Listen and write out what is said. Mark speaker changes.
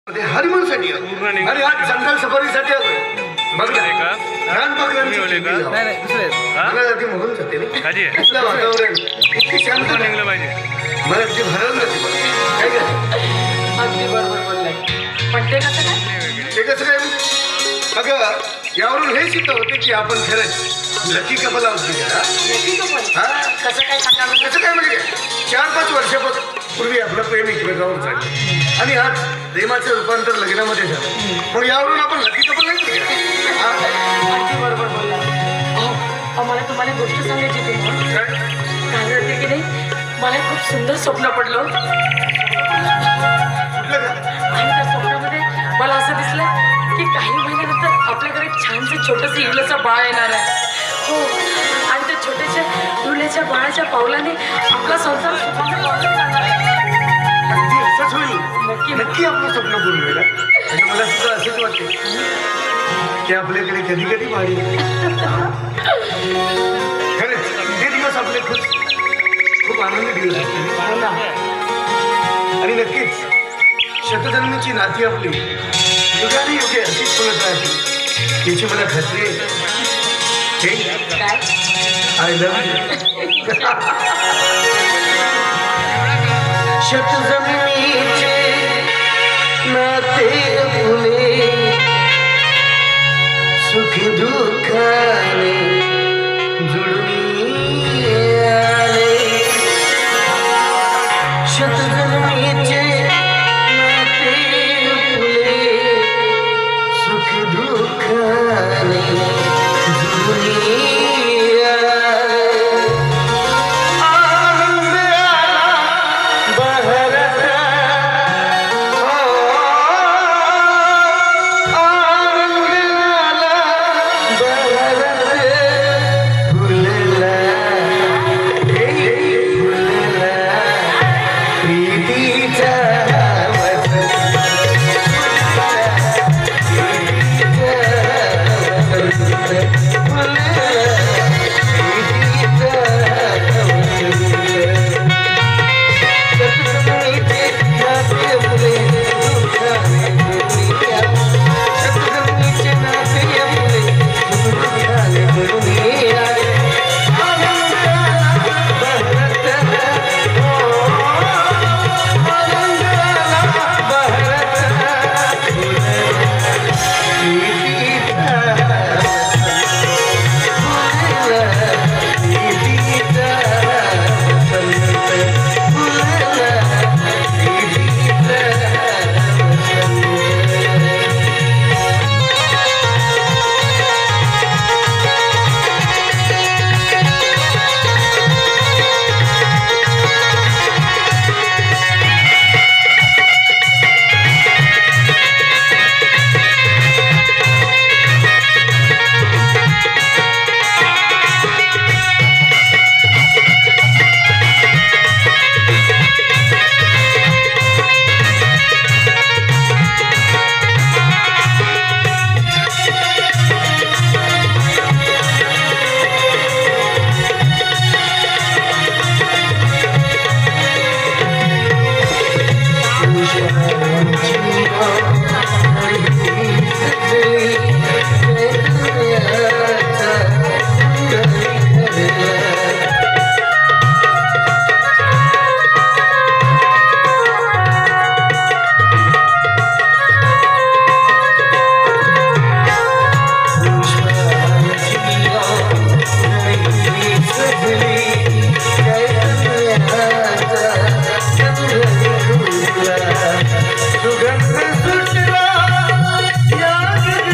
Speaker 1: हनीमूनसाठी आणि आज जंगल सफारीसाठी आलोय. बघ ना, लहान बकऱ्यांची किल्ली जाऊ. मला अगदी मोहून जाते रे. इथलं वातावरण इतकी शांत पाहिजे. मला अगदी भरवून जाते. काय काय
Speaker 2: अगदी बरोबर बोललाय. पण ते कसं काय?
Speaker 1: ते कसं काय? अगं यावरून हे सिद्ध होते की आपण खरंच लकी कपल आहोत. हा
Speaker 2: कसं काय सांगा?
Speaker 1: कसं काय म्हणजे काय 4-5 वर्षापूर्वी आपलं प्रेम एकमेकावर झालं आणि आज प्रेमाचं रूपांतर लग्नामध्ये झालं. मग यावरून आपण लकी कपल नाही का?
Speaker 2: अगदी बरोबर बोलला. मला तुम्हाला गोष्ट सांगायची होती.
Speaker 1: काय
Speaker 2: काय होते की नाही, मला खूप सुंदर स्वप्न पडलं
Speaker 1: कुठलं का?
Speaker 2: आणि त्या स्वप्नामध्ये मला असं दिसलं की काही महिन्यानंतर आपल्याकडे छानसं छोटंसं इवलंचं बाळ येणार आहे. हो, आणि त्या छोट्याशा इवल्याच्या बाळाच्या पावलाने आपला संसार सुखाने वाढत जाणार आहे.
Speaker 1: अगदी असंच होईल.
Speaker 2: नक्की
Speaker 1: नक्की आपलं स्वप्न पूर्ण होईल. आणि मला सुद्धा असंच वाटते की आपल्याकडे कधी कधी वाढी खरंच ते दिवस आपले खूप खूप आनंदी दिवस असतील.
Speaker 2: हो ना.
Speaker 1: आणि नक्कीच शतजन्मीची नाती आपली युगाने युगे अशीच फुलत राहतील याची मला खात्री आहे.
Speaker 2: काय?
Speaker 1: I love you. शतजन्मीचे नाते फुले सुखी दुःखाने